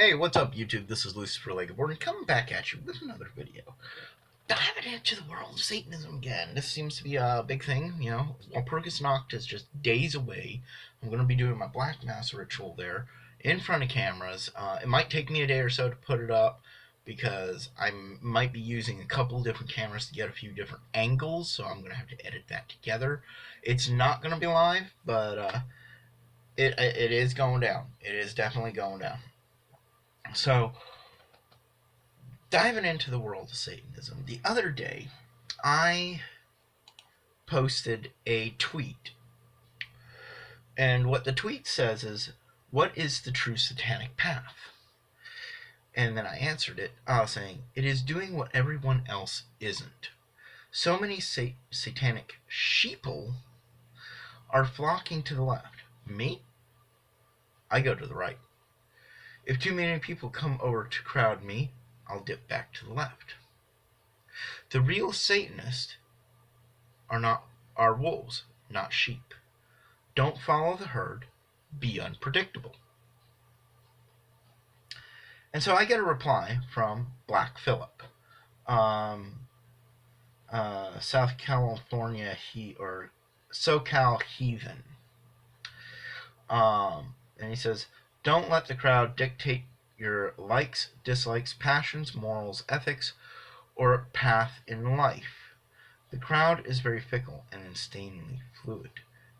Hey, what's up, YouTube? This is Lucifer Legaborn coming back at you with another video. Diving into the world of Satanism again. This seems to be a big thing, Walpurgis Nacht is just days away. I'm going to be doing my Black Mass ritual there in front of cameras. It might take me a day or so to put it up because I might be using a couple different cameras to get a few different angles, so I'm going to have to edit that together. It's not going to be live, but it is going down. It is definitely going down. So, diving into the world of Satanism, the other day I posted a tweet. And what the tweet says is, what is the true satanic path? And then I answered it saying, it is doing what everyone else isn't. So many satanic sheeple are flocking to the left. Me? I go to the right. If too many people come over to crowd me, I'll dip back to the left. The real Satanists are wolves, not sheep. Don't follow the herd. Be unpredictable. And so I get a reply from Black Phillip, South California or SoCal heathen, and he says, "Don't let the crowd dictate your likes, dislikes, passions, morals, ethics, or path in life. The crowd is very fickle and insanely fluid."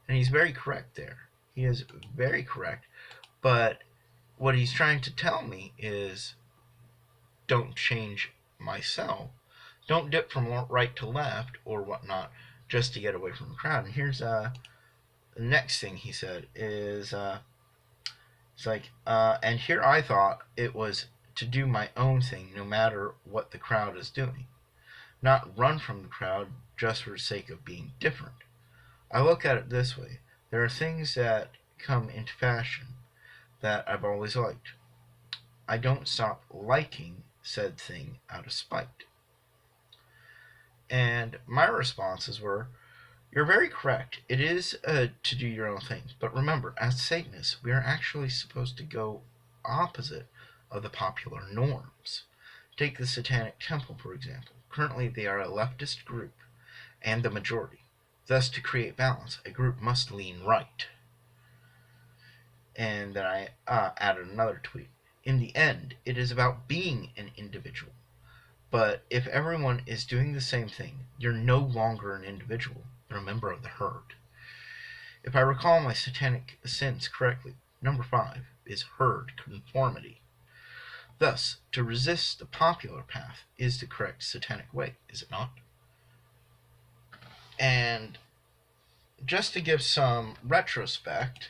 And he's very correct there. He is very correct. But what he's trying to tell me is, don't change myself. Don't dip from right to left or whatnot just to get away from the crowd. And here's the next thing he said is, it's like, and here I thought it was to do my own thing no matter what the crowd is doing. Not run from the crowd just for the sake of being different. I look at it this way. There are things that come into fashion that I've always liked. I don't stop liking said thing out of spite. And my responses were, you're very correct. It is to do your own thing. But remember, as Satanists, we are actually supposed to go opposite of the popular norms. Take the Satanic Temple, for example. Currently, they are a leftist group and the majority. Thus, to create balance, a group must lean right. And then I added another tweet. In the end, it is about being an individual. But if everyone is doing the same thing, you're no longer an individual, but a member of the herd. If I recall my satanic sins correctly, number 5 is herd conformity. Thus, to resist the popular path is the correct satanic way, is it not? And just to give some retrospect,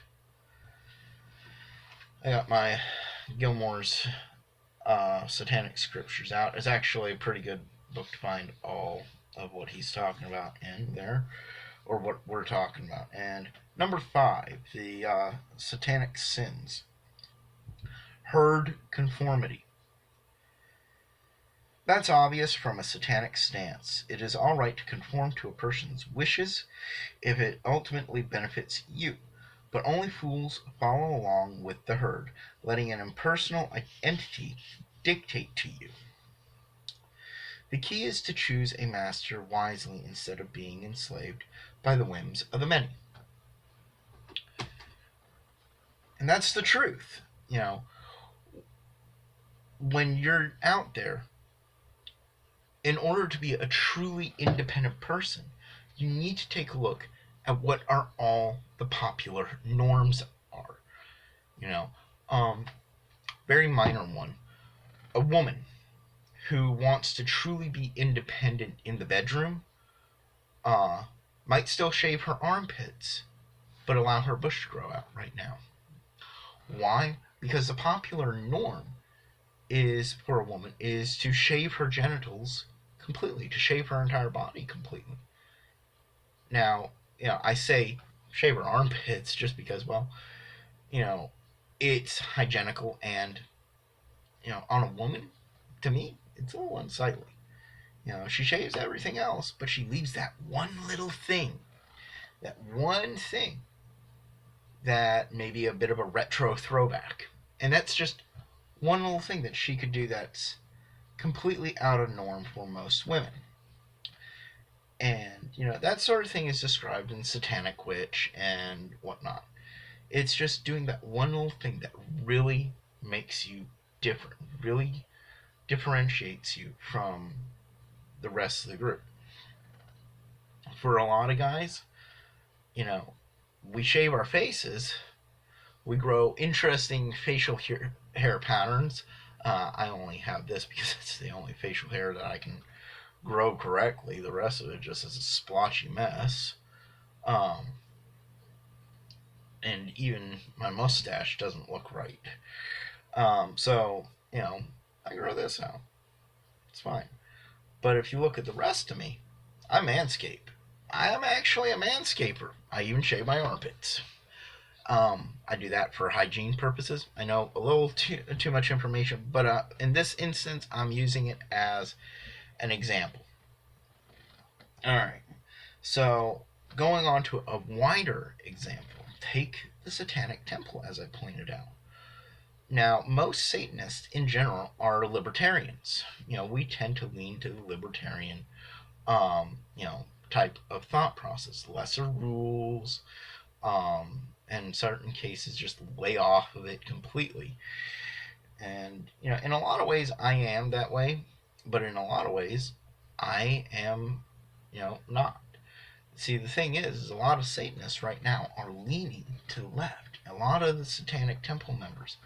I got my Gilmores Satanic scriptures out. It's actually a pretty good book to find all of what he's talking about in there, or what we're talking about. And number 5, the satanic sins. Herd conformity. That's obvious from a satanic stance. It is all right to conform to a person's wishes if it ultimately benefits you, but only fools follow along with the herd, letting an impersonal entity dictate to you. The key is to choose a master wisely instead of being enslaved by the whims of the many. And that's the truth. When you're out there, in order to be a truly independent person, you need to take a look at what are all the popular norms are. Very minor one. A woman who wants to truly be independent in the bedroom might still shave her armpits, but allow her bush to grow out right now. Why? Because the popular norm is for a woman is to shave her genitals completely, to shave her entire body completely. Now, I say shave her armpits just because, well, it's hygienical and, on a woman, to me, it's a little unsightly. She shaves everything else, but she leaves that one little thing, that may be a bit of a retro throwback. And that's just one little thing that she could do that's completely out of norm for most women. And, that sort of thing is described in Satanic Witch and whatnot. It's just doing that one little thing that really makes you different, really differentiates you from the rest of the group. For a lot of guys, we shave our faces, we grow interesting facial hair patterns. I only have this because it's the only facial hair that I can grow correctly. The rest of it just is a splotchy mess. And even my mustache doesn't look right. So, I grow this out. It's fine. But if you look at the rest of me, I manscape. I am actually a manscaper. I even shave my armpits. I do that for hygiene purposes. I know a little too much information, but in this instance, I'm using it as an example. Alright, so going on to a wider example, take the Satanic Temple, as I pointed out. Now, most Satanists in general are libertarians. We tend to lean to the libertarian, type of thought process. Lesser rules, and in certain cases, just lay off of it completely. And, in a lot of ways, I am that way, but in a lot of ways, I am, not. See, the thing is a lot of Satanists right now are leaning to the left. A lot of the Satanic Temple members,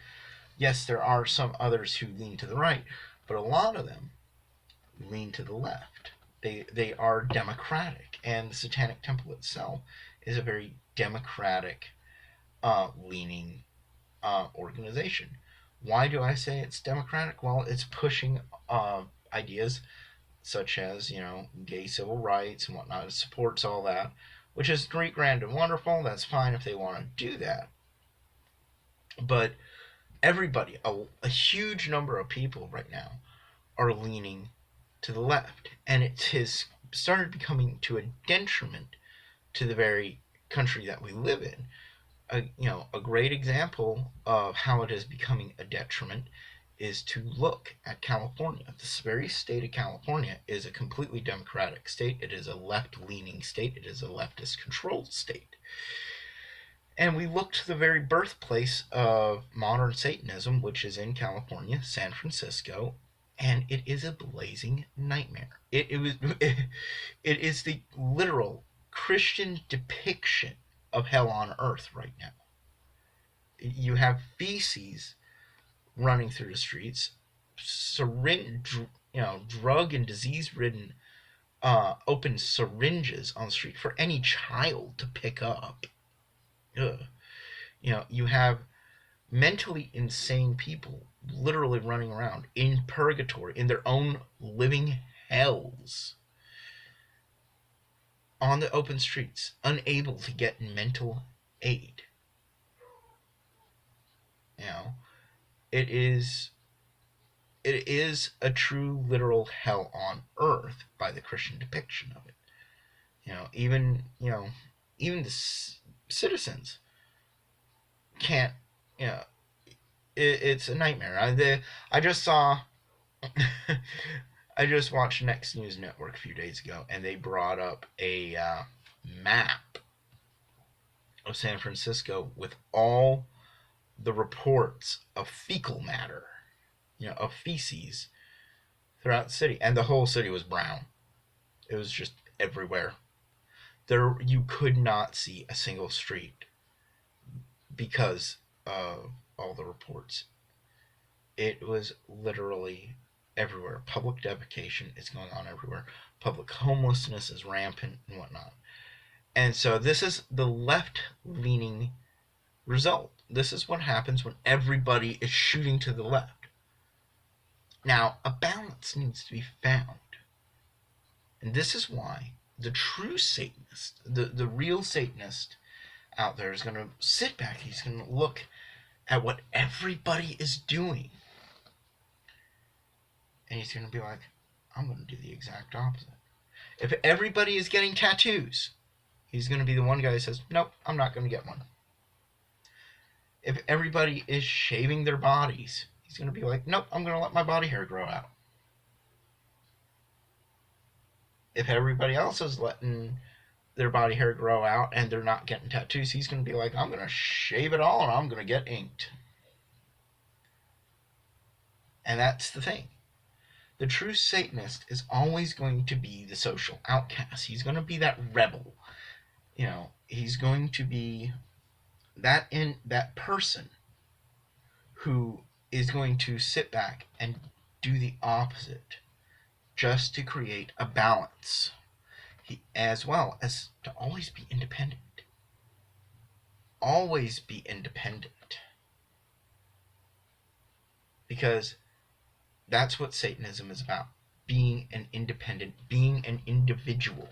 yes, there are some others who lean to the right, but a lot of them lean to the left. They are democratic, and the Satanic Temple itself is a very democratic leaning organization. Why do I say it's democratic? Well, it's pushing ideas such as, gay civil rights and whatnot. It supports all that, which is great, grand, and wonderful. That's fine if they want to do that. But everybody, a huge number of people right now are leaning to the left. And it has started becoming to a detriment to the very country that we live in. A great example of how it is becoming a detriment is to look at California. This very state of California is a completely democratic state. It is a left-leaning state. It is a leftist-controlled state. And we look to the very birthplace of modern Satanism, which is in California, San Francisco, and it is a blazing nightmare. It is the literal Christian depiction of hell on earth right now. You have feces running through the streets, drug and disease-ridden open syringes on the street for any child to pick up. Ugh. You have mentally insane people literally running around in purgatory, in their own living hells, on the open streets, unable to get mental aid. It is a true literal hell on earth by the Christian depiction of it. Even the citizens can't. It's a nightmare. I just saw. I just watched Next News Network a few days ago, and they brought up a map of San Francisco with all the reports of fecal matter, of feces throughout the city, and the whole city was brown. It was just everywhere. You could not see a single street because of all the reports. It was literally everywhere. Public defecation is going on everywhere. Public homelessness is rampant and whatnot. And so this is the left-leaning result. This is what happens when everybody is shooting to the left. Now, a balance needs to be found. And this is why the true Satanist, the real Satanist out there is going to sit back. He's going to look at what everybody is doing. And he's going to be like, I'm going to do the exact opposite. If everybody is getting tattoos, he's going to be the one guy who says, nope, I'm not going to get one. If everybody is shaving their bodies, He's going to be like, nope, I'm going to let my body hair grow out. If everybody else is letting their body hair grow out and they're not getting tattoos, he's going to be like, I'm going to shave it all and I'm going to get inked. And that's the thing. The true Satanist is always going to be the social outcast. He's going to be that rebel. He's going to be that person who is going to sit back and do the opposite just to create a balance, as well as to always be independent. Always be independent. Because that's what Satanism is about. Being an independent, being an individual.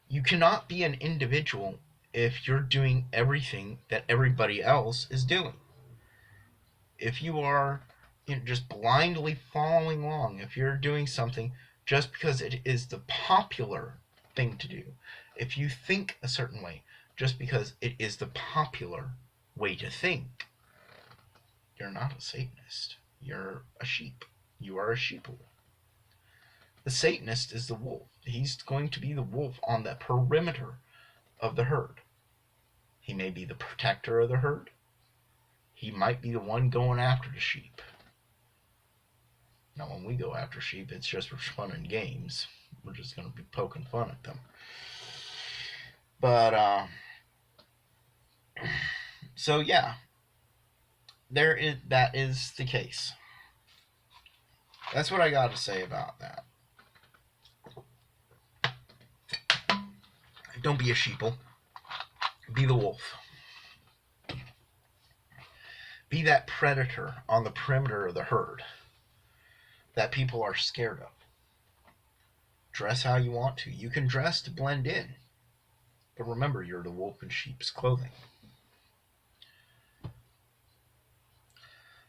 You cannot be an individual if you're doing everything that everybody else is doing. If you are just blindly following along, if you're doing something just because it is the popular thing to do, if you think a certain way just because it is the popular way to think, you're not a Satanist. You're a sheep. You are a sheeple. The Satanist is the wolf. He's going to be the wolf on the perimeter of the herd. He may be the protector of the herd. He might be the one going after the sheep. Now, when we go after sheep, it's just for fun and games. We're just going to be poking fun at them. But, so yeah, that is the case. That's what I got to say about that. Don't be a sheeple. Be the wolf. Be that predator on the perimeter of the herd that people are scared of. Dress how you want to. You can dress to blend in. But remember, you're the wolf in sheep's clothing.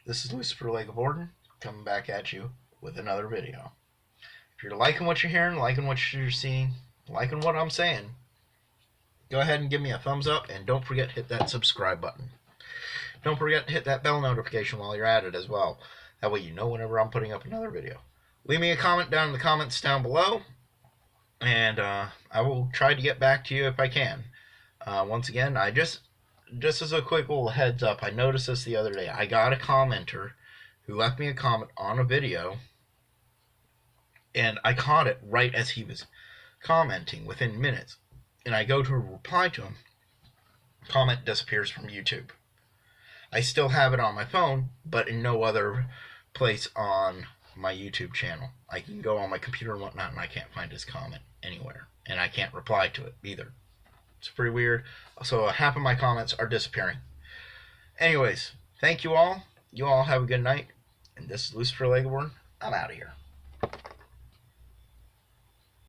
This is Lucifer Lake of Orden, coming back at you with another video. If you're liking what you're hearing, liking what you're seeing, liking what I'm saying, go ahead and give me a thumbs up, and don't forget to hit that subscribe button. Don't forget to hit that bell notification while you're at it as well. That way you know whenever I'm putting up another video. Leave me a comment down in the comments down below, and I will try to get back to you if I can. Once again, I just as a quick little heads up, I noticed this the other day. I got a commenter who left me a comment on a video, and I caught it right as he was commenting within minutes. And I go to reply to him. Comment disappears from YouTube. I still have it on my phone, but in no other place on my YouTube channel. I can go on my computer and whatnot, and I can't find his comment anywhere. And I can't reply to it either. It's pretty weird. So half of my comments are disappearing. Anyways, thank you all. You all have a good night. And this is Lucifer Lake of Orden. I'm out of here.